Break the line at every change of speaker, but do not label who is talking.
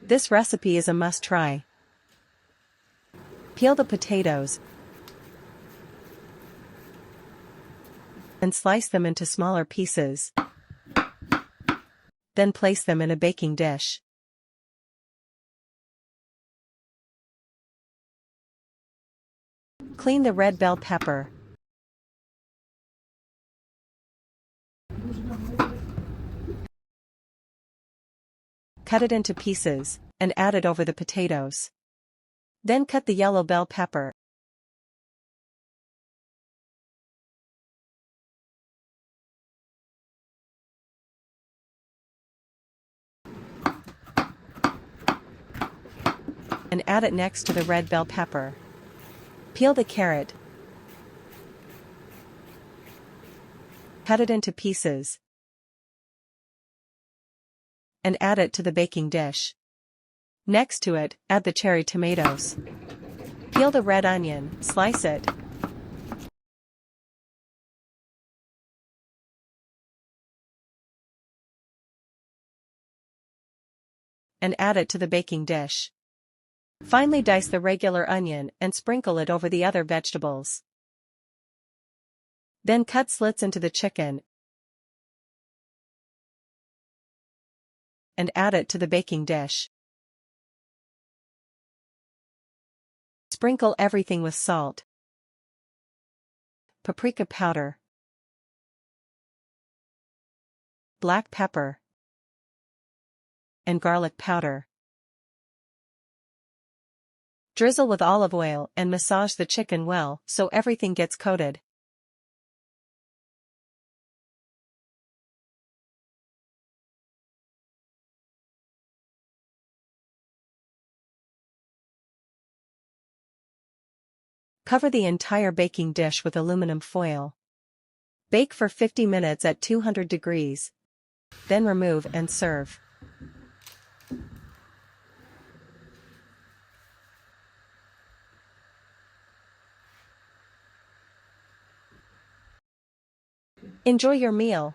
This recipe is a must-try. Peel the potatoes and slice them into smaller pieces. Then place them in a baking dish. Clean the red bell pepper. Cut it into pieces, and add it over the potatoes. Then cut the yellow bell pepper. And add it next to the red bell pepper. Peel the carrot. Cut it into pieces. And add it to the baking dish. Next to it, add the cherry tomatoes. Peel the red onion, slice it. And add it to the baking dish. Finely dice the regular onion and sprinkle it over the other vegetables. Then cut slits into the chicken and add it to the baking dish. Sprinkle everything with salt, paprika powder, black pepper, and garlic powder. Drizzle with olive oil and massage the chicken well so everything gets coated. Cover the entire baking dish with aluminum foil. Bake for 50 minutes at 200 degrees. Then remove and serve. Enjoy your meal.